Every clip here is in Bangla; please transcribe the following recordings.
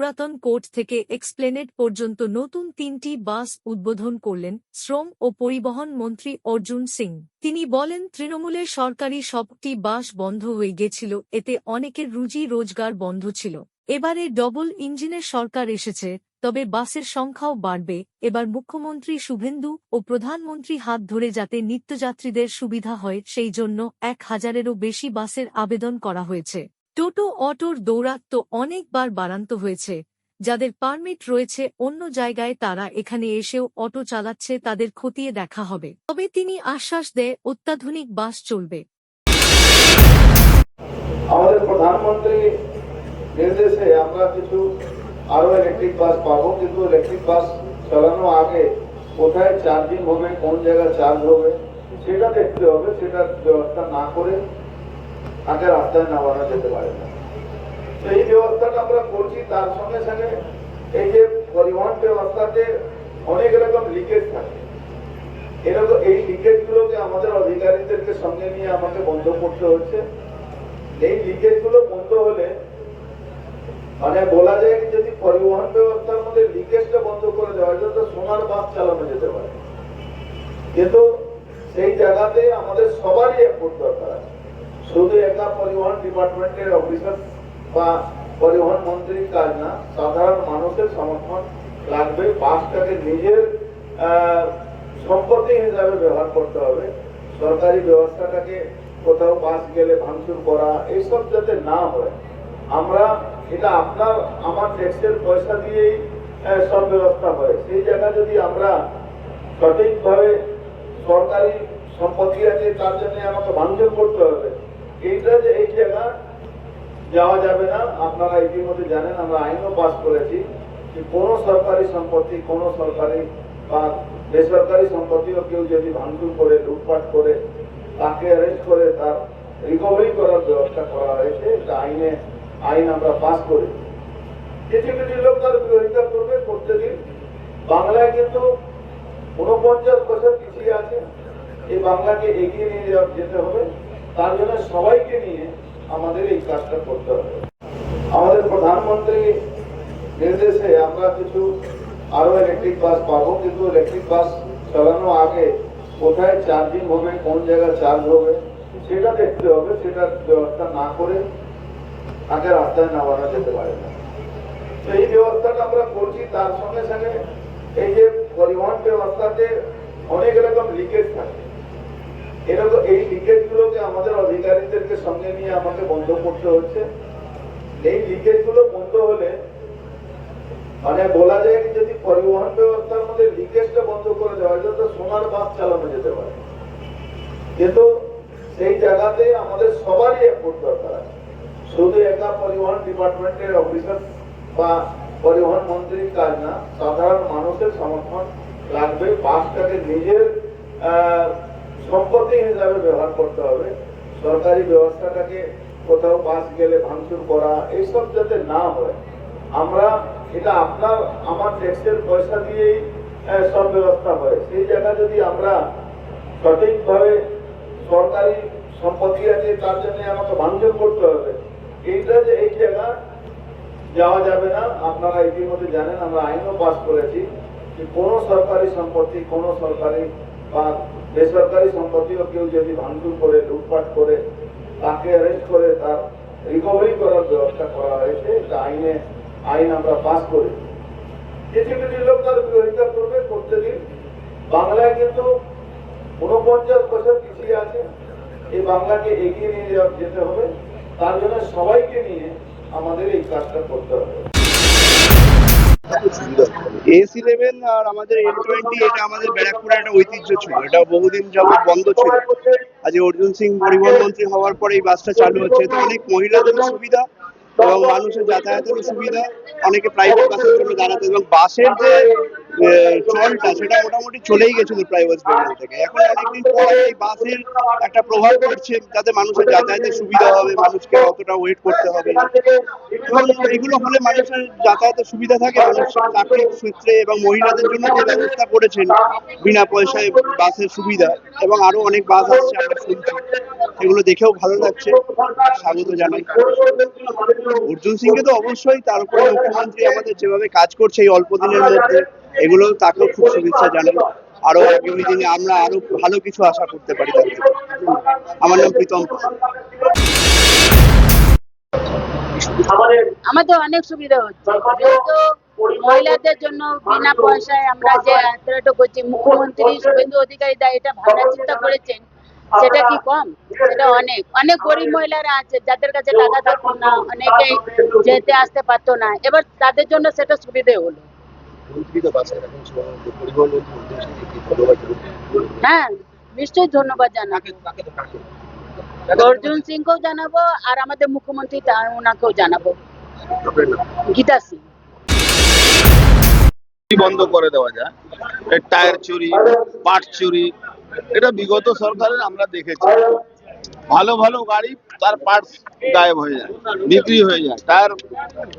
পুরাতন কোর্ট থেকে এক্সপ্লেনেড পর্যন্ত নতুন 3টি বাস উদ্বোধন করলেন শ্রম ও পরিবহন মন্ত্রী অর্জুন সিং। তিনি বলেন, তৃণমূলের সরকারি সবটি বাস বন্ধ হয়ে গেছিল, এতে অনেকের রুজি রোজগার বন্ধ ছিল। এবারে ডবল ইঞ্জিনের সরকার এসেছে, তবে বাসের সংখ্যাও বাড়বে। এবার মুখ্যমন্ত্রী শুভেন্দু ও প্রধানমন্ত্রী হাত ধরে যাতে নিত্যযাত্রীদের সুবিধা হয় সেই জন্য 1000-এরও বেশি বাসের আবেদন করা হয়েছে। টোটো অটোর দৌরাত্ম্য অনেকবার বাড়ানো হয়েছে। যাদের পারমিট রয়েছে অন্য জায়গায় তারা এখানে এসেও অটো চালাচ্ছে, তাদের খতিয়ে দেখা হবে। তবে তিনি আশ্বাস দেয় অত্যাধুনিক বাস চলবে। আমাদের প্রধানমন্ত্রী নির্দেশে আমরা কিছু আরো ইলেকট্রিক বাস পাবো, কিন্তু ইলেকট্রিক বাস চালানো আগে কোথায় চার্জিং হবে, কোন জায়গায় চার্জ হবে সেটা দেখতে হবে। সেটা ব্যবস্থা না করে আগে রাস্তায় নামানো যেতে পারে না। তো এই ব্যবস্থাটা আমরা করছি। তার সঙ্গে সঙ্গে এই যে পরিবহন ব্যবস্থাতে অনেক রকম লিকেজ থাকে, এরকম এই লিকেজ গুলোকে আমাদের অধিকারীদেরকে সঙ্গে নিয়ে আমাকে বন্ধ করতে হচ্ছে। এই লিকেজ গুলো বন্ধ হলে মানে বলা যায় যদি পরিবহন ব্যবস্থার মধ্যে লিকেজটা বন্ধ করে দেওয়া যায় তো সোনার বাস চালানো যেতে পারে, কিন্তু সেই জায়গাতে আমাদের সবারই এফোর্ট দরকার আছে। শুধু একা পরিবহন ডিপার্টমেন্টের অফিসার বা পরিবহন মন্ত্রীর কাজ না, সাধারণ মানুষের সমর্থন লাগবে। বাসটাকে নিজের সম্পত্তি হিসাবে ব্যবহার করতে হবে। সরকারি ব্যবস্থাটাকে কোথাও বাস গেলে ভাঙচুর করা এইসব যাতে না হয়। আমরা এটা আপনার আমার ট্যাক্সের পয়সা দিয়েই সব ব্যবস্থা হয়, সেই জায়গা যদি আমরা সঠিকভাবে সরকারি সম্পত্তি আছে তার জন্য আমাকে ভাঙচুর করতে হবে, এইটা যে এই জায়গা যাওয়া যাবে না। আপনারা ইতিমধ্যে জানেন আমরা আইনও পাস করেছি যে কোনো সরকারি সম্পত্তি, কোনো সরকারি বা বেসরকারি সম্পত্তিও কেউ যদি ভাঙচুর করে লুটপাট করে তাকে অ্যারেস্ট করে তার রিকভারি করার ব্যবস্থা করা হয়েছে। এটা আইন আমরা পাস করেছি। কিছু কিছু লোক তার বিরোধিতা করবে, করতে দিন। বাংলায় কিন্তু 49 বছর পিছিয়ে আছে, এই বাংলাকে এগিয়ে নিয়ে যেতে হবে। তার জন্য সবাইকে নিয়ে আমাদের এই কাজটা করতে হবে। আমাদের প্রধানমন্ত্রী নির্দেশে আমরা কিছু আরো ইলেকট্রিক বাস পাবো, কিন্তু ইলেকট্রিক বাস চালানো আগে কোথায় চার্জিং হবে, কোন জায়গায় চার্জ হবে সেটা দেখতে হবে। সেটা ব্যবস্থা না করে আগে রাস্তায় নামানো যেতে পারে না। তো এই ব্যবস্থাটা আমরা করছি। তার সঙ্গে সঙ্গে এই যে পরিবহন ব্যবস্থাতে অনেক রকম লিকেজ থাকে, এরকম এই লিকেজ গুলোকে আমাদের অধিকারীদেরকে সঙ্গে নিয়ে আমাকে বন্ধ করতে হচ্ছে। এই লিকেজ গুলো বন্ধ হলে মানে বলা যায় যদি পরিবহন ব্যবস্থার মধ্যে লিকেজটা বন্ধ করে দেওয়া যায় তো সোনার বাস চালানো যেতে পারে, কিন্তু সেই জায়গাতে আমাদের সবারই এফোর্ট দরকার আছে। শুধু একা পরিবহন ডিপার্টমেন্টের অফিসার বা পরিবহন মন্ত্রীর কাজ না, সাধারণ মানুষের সমর্থন লাগবে। বাসটাকে নিজের সম্পত্তি হিসাবে ব্যবহার করতে হবে। সরকারি ব্যবস্থাটাকে কোথাও বাস গেলে ভাঙচুর করা এইসব যাতে না হয়। আমরা এটা আপনার আমার ট্যাক্সের পয়সা দিয়েই সব ব্যবস্থা হয়, সেই জায়গা যদি আমরা সঠিকভাবে সরকারি সম্পত্তি আছে তার জন্য আমাকে ভাঙচুর করতে হবে, এইটা যে এই জায়গা যাওয়া যাবে না। আপনারা ইতিমধ্যে জানেন আমরা আইনও পাস করেছি যে কোনো সরকারি সম্পত্তি, কোনো সরকারি বা বেসরকারি সম্পত্তিও কেউ যদি ভাঙচুর করে লুটপাট করে তাকে অ্যারেস্ট করে তার রিকভারি করার ব্যবস্থা করা হয়েছে। এটা আইন আমরা পাস করেছি। কিছু কিছু লোক তার বিরোধিতা করবে, করতে দিন। বাংলায় কিন্তু 49 বছর পিছিয়ে আছে, এই বাংলাকে এগিয়ে নিয়ে যেতে হবে। তার জন্য সবাইকে নিয়ে আমাদের এই কাজটা করতে হবে। S11 আর আমাদের N20 এটা আমাদের ব্যারাকপুরের একটা ঐতিহ্য ছিল, এটা বহুদিন যাবত বন্ধ ছিল। আজ অর্জুন সিং পরিবহন মন্ত্রী হওয়ার পরে এই বাসটা চালু হচ্ছে, তো অনেক মহিলাদের সুবিধা এবং মানুষের যাতায়াতেরও সুবিধা, অনেকে প্রাইভেট বাসের জন্য দাঁড়াতে এবং বাসের যে চলটা সেটা মোটামুটি চলেই গেছিল প্রায় ওয়েস্ট বেঙ্গল থেকে। এখন অনেকদিন পর এই বাসের একটা প্রভাব পড়ছে, যাতে মানুষের যাতায়াতের সুবিধা হবে, মানুষকে অতটা ওয়েট করতে হবে না। এবং এগুলো হলে মানুষের যাতায়াতের সুবিধা থাকে, মানুষ চাকরির সূত্রে এবং মহিলাদের জন্য যে ব্যবস্থা করেছেন বিনা পয়সায় বাসের সুবিধা, এবং আরো অনেক বাস আসছে আমরা শুনছি, এগুলো দেখেও ভালো লাগছে, স্বাগত জানাই। অর্জুন সিংকে তো অবশ্যই, তার উপরে মুখ্যমন্ত্রী আমাদের যেভাবে কাজ করছে এই অল্প দিনের মধ্যে, এগুলো তাকেও খুব শুভেচ্ছা জানাই। আরো আগামী দিনে আমরা আরো ভালো কিছু আশা করতে পারি তার থেকে। আমার নাম প্রীতম পাল। আমাদের অনেক সুবিধা হচ্ছে, যেহেতু মহিলাদের জন্য বিনা পয়সায় আমরা যে যাত্রাটা করছি, মুখ্যমন্ত্রী শুভেন্দু অধিকারী দা এটা ভাবনা চিন্তা করেছেন, সেটা কি কম? সেটা অনেক অনেক গরিব মহিলারা আছে যাদের কাছে টাকা থাকতো না, অনেকেই যেতে আসতে পারতো না, এবার তাদের জন্য সেটা সুবিধে হলো। হ্যাঁ, নিশ্চয়ই ধন্যবাদ জানাবো, অর্জুন সিংকেও জানাবো আর আমাদের মুখ্যমন্ত্রী ওনাকেও জানাবো। গীতা সিং। বন্ধ করে দেওয়া যায়, এই টায়ার চুরি, পাট চুরি, এটা বিগত সরকারের আমরা দেখেছি। ভালো ভালো গাড়ি তার পার্টস গায়েব হয়ে যায়, বিক্রি হয়ে যায়, টায়ার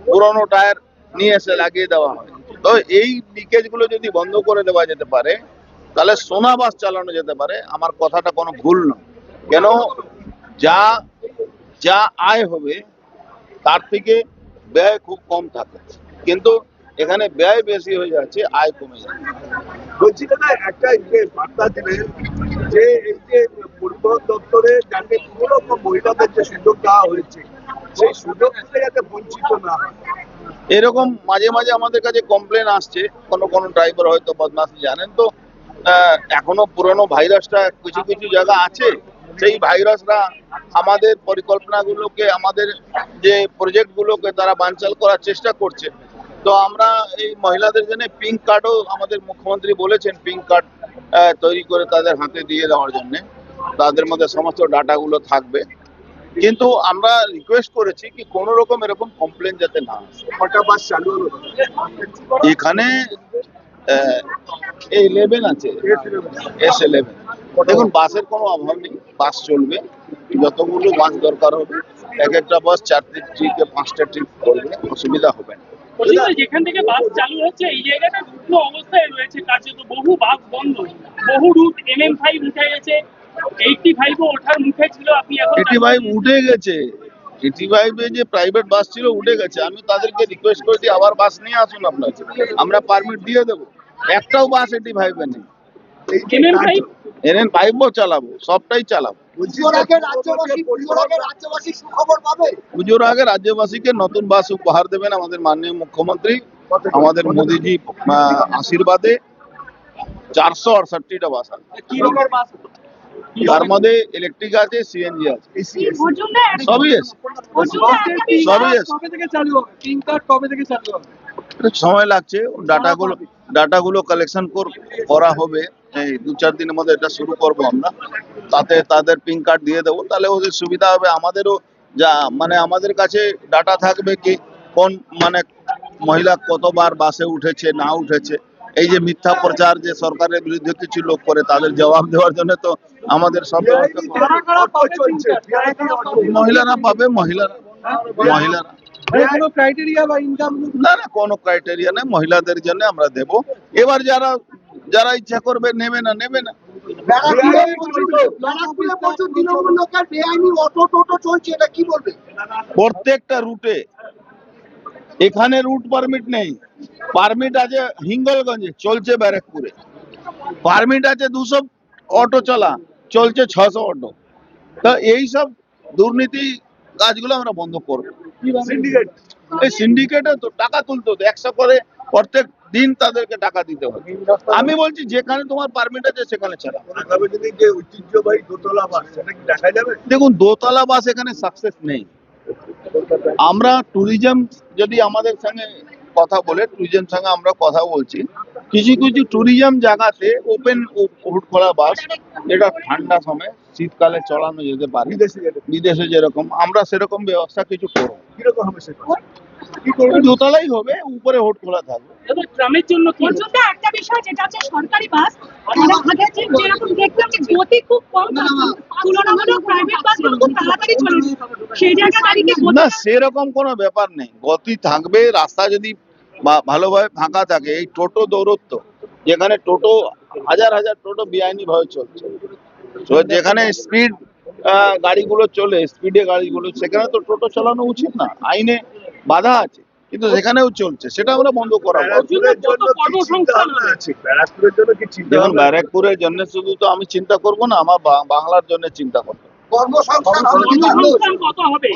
পুরনো টায়ার নিয়ে এসে লাগিয়ে দেওয়া হয়। তো এই লিকেজ গুলো যদি বন্ধ করে দেওয়া যেতে পারে, তাহলে সোনা বাস চালানো যেতে পারে। আমার কথাটা কোনো ভুল নয়, কেন যা যা আয় হবে তার থেকে ব্যয় খুব কম থাকে, কিন্তু এখানে ব্যয় বেশি হয়ে যাচ্ছে, আয় কমে যাচ্ছে। বলছি দাদা, একটা যে বার্তা দিলেন যে এই যে পরিবহন দপ্তরে যাতে কোনো রকম মহিলাদের যে সুযোগ দেওয়া হয়েছে, সেই সুযোগ থেকে যাতে বঞ্চিত না হয়। এরকম মাঝে মাঝে আমাদের কাছে কমপ্লেন আসছে, কোনো কোনো ড্রাইভার হয়তো বদমাশি জানেন তো, এখনো পুরনো ভাইরাসটা কিছু কিছু জায়গা আছে, সেই ভাইরাসরা আমাদের পরিকল্পনাগুলোকে, আমাদের যে প্রজেক্টগুলোকে তারা বানচাল করার চেষ্টা করছে। তো আমরা এই মহিলাদের জন্য পিঙ্ক কার্ডও আমাদের মুখ্যমন্ত্রী বলেছেন, পিঙ্ক কার্ড তৈরি করে তাদের হাতে দিয়ে দেওয়ার জন্য, তাদের মধ্যে সমস্ত ডাটাগুলো থাকবে। কিন্তু আমরা রিকোয়েস্ট করেছি কি কোনো রকম এরকম কমপ্লেন যাতে না আসে। কটা বাস চালু হলো? এখানে A11 আছে, S11। দেখুন, বাসের কোনো অভাব নেই, বাস চলবে, যতগুলো বাস দরকার হবে, এক একটা বাস 4 থেকে 5টা ট্রিপ করবে, অসুবিধা হবে না। যেখান থেকে বাস চালু হচ্ছে এই জায়গাটা শুকনো অবস্থায় রয়েছে, কার্যত বহু বাস বন্ধ, বহু রুট MM5 উঠে গেছে, 85 ওঠার মুখে ছিল, আপনি এখন 85 উঠে গেছে, 85 যে প্রাইভেট বাস ছিল উঠে গেছে। আমি তাদেরকে রিকোয়েস্ট করেছি আবার বাস নিয়ে আসুন আপনার, আমরা পারমিট দিয়ে দেবো। একটাও বাস 85 এ নেই। NN5 চালাবো, সবটাই চালাবো। পুজোর আগে রাজ্যবাসীকে নতুন বাস উপহার দেবেন আমাদের মাননীয় মুখ্যমন্ত্রী, আমাদের মোদীজি আশীর্বাদে 468টা বাস আছে। তার মধ্যে ইলেকট্রিক আছে, CNG আছে, সবই আছে, সবই আছে। সময় লাগছে, ডাটাগুলো কালেকশন করা হবে, এই 2-4 দিনের মধ্যে এটা শুরু করব আমরা। তাতে তাদের পিন কার্ড দিয়ে দেবো, তাহলে ওদের সুবিধা হবে, আমাদেরও যা মানে আমাদের কাছে ডাটা থাকবে কি কোন মানে মহিলা কতবার বাসে উঠেছে না উঠেছে। এই যে মিথ্যা প্রচার যে সরকারের বিরুদ্ধে কিছু লোক করে, তাদের জবাব দেওয়ার জন্য তো আমাদের সব ব্যবস্থা মহিলারা পাবে, মহিলারা না না কোনো ক্রাইটেরিয়া নেই, মহিলাদের জন্য আমরা দেব। এবার যারা ইচ্ছা করবে নেবে না। প্রত্যেকটা রুটে, এখানে রুট পারমিট নেই, পারমিট আছে হিঙ্গলগঞ্জে, চলছে ব্যারাকপুরে, পারমিট আছে 200 অটো চলা, চলছে 600 অটো। তো এইসব দুর্নীতি কাজগুলো আমরা বন্ধ করবো। এই সিন্ডিকেটে তো টাকা তুলতে হতো, 100 করে প্রত্যেক দিন তাদেরকে টাকা দিতে হবে। আমি বলছি যেখানে তোমার পারমিট আছে সেখানে চালা। ঐতিহ্যবাহী দোতলা বাস সেটা কি দেখা যাবে? দেখুন, দোতলা বাস এখানে সাকসেস নেই। আমরা ট্যুরিজম যদি আমাদের সঙ্গে কথা বলে, ট্যুরিজম সঙ্গে আমরা কথা বলছি, কিছু কিছু ট্যুরিজম জায়গাতে ওপেন হুড খোলা বাস, যেটা ঠান্ডা সময় শীতকালে চলানো যেতে পারে, বিদেশে যেরকম, আমরা সেরকম ব্যবস্থা কিছু করবো। কিরকম হবে সেটা? কি করবেন? দোতলাই হবে, উপরে হোট খোলা থাকবে। দাদা ট্রামের জন্য কি হচ্ছে? অর্জুনদা, একটা বিষয় যেটা হচ্ছে সরকারি বাস মানে আগে যেরকম দেখতাম যে গতি খুব কম তুলনামূলক প্রাইভেট বাসগুলো খুব তাড়াতাড়ি চলে যেত সেই জায়গায় দাঁড়িয়ে কি না, গতি সেরকম কোনো ব্যাপার নেই, গতি থাকবে। রাস্তা যদি ভালোভাবে ফাঁকা থাকে, এই টোটো দৌরত্ব, যেখানে টোটো হাজার হাজার টোটো বেআইনি ভাবে চলছে, তো যেখানে স্পিড গাড়িগুলো চলে, স্পিডে গাড়িগুলো, সেখানে তো টোটো চালানো উচিত না, আইনে বাধা আছে, কিন্তু সেখানেও চলছে, সেটা আমরা বন্ধ করাবো। ব্যারাকপুরের জন্য কি চিন্তা ভাবনা আছে? ব্যারাকপুরের জন্য কি চিন্তা দেখুন, ভাবনা আছে? ব্যারাকপুরের জন্য শুধু তো আমি চিন্তা করব না, আমার বাংলার জন্য চিন্তা করবো। কর্মসংস্থান কত হবে?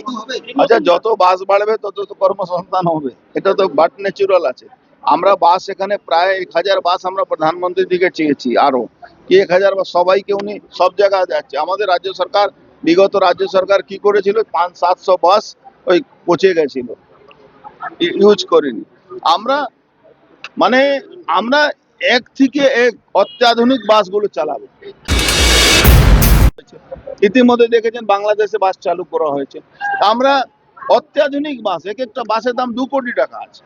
আচ্ছা, যত বাস বাড়বে তত তো কর্মসংস্থান হবে, এটা তো বাট ন্যাচুরাল আছে। আমরা বাস এখানে প্রায় 1000 বাস আমরা প্রধানমন্ত্রীর দিকে চেয়েছি, আরো কি 1000 বাস, সবাইকে উনি সব জায়গায় যাচ্ছে। আমাদের রাজ্য সরকার, বিগত রাজ্য সরকার কি করেছিল, 500-700 বাস ওই পচে গেছিল, ইউজ করিনি আমরা। মানে আমরা এক থেকে এক অত্যাধুনিক বাসগুলো চালাবো। ইতিমধ্যে দেখেছেন বাংলাদেশে বাস চালু করা হয়েছে, আমরা অত্যাধুনিক বাস, এক একটা বাসের দাম 2 কোটি টাকা আছে,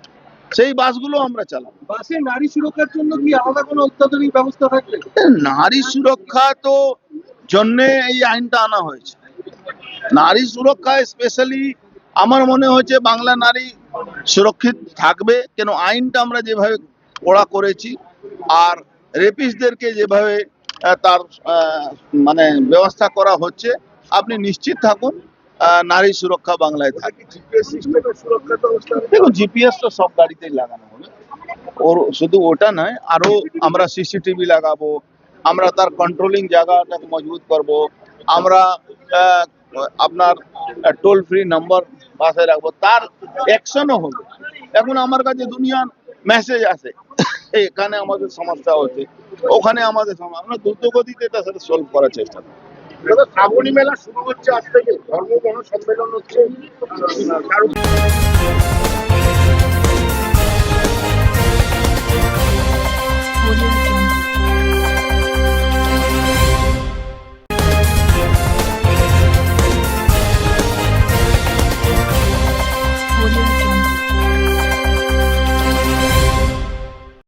সেই বাসগুলো আমরা চালাবো। বাসে নারী সুরক্ষার জন্য কি আলাদা কোনো অত্যাধুনিক ব্যবস্থা থাকবে? নারী সুরক্ষা তো জন্য এই আইনটা আনা হয়েছে। নারী সুরক্ষা স্পেশালি আমার মনে হয়েছে বাংলা নারী সুরক্ষিত থাকবে, কেন আইনটা আমরা যেভাবে কড়া করেছি, আর রেপিস্টদেরকে যেভাবে তার মানে ব্যবস্থা করা হচ্ছে, আপনি নিশ্চিত থাকুন নারী সুরক্ষা বাংলায় থাকবে। জিপিএস সিস্টেমের সুরক্ষা ব্যবস্থা দেখুন, জিপিএস তো সব গাড়িতেই লাগানো হবে, ওর শুধু ওটা নয়, আরো আমরা সিসিটিভি লাগাবো, আমরা তার কন্ট্রোলিং জায়গাটাকে মজবুত করব, আমরা আপনার টোল ফ্রি নাম্বার পাশে রাখবো, তার অ্যাকশনও হবে। এখন আমার কাছে দুনিয়ার মেসেজ আসে, এখানে আমাদের সমস্যা হচ্ছে, ওখানে আমাদের সমস্যা, আমরা দ্রুত গতিতে তার সাথে সলভ করার চেষ্টা করি। শ্রাবণী মেলা শুরু হচ্ছে আজ থেকে, ধর্ম গণ সম্মেলন হচ্ছে।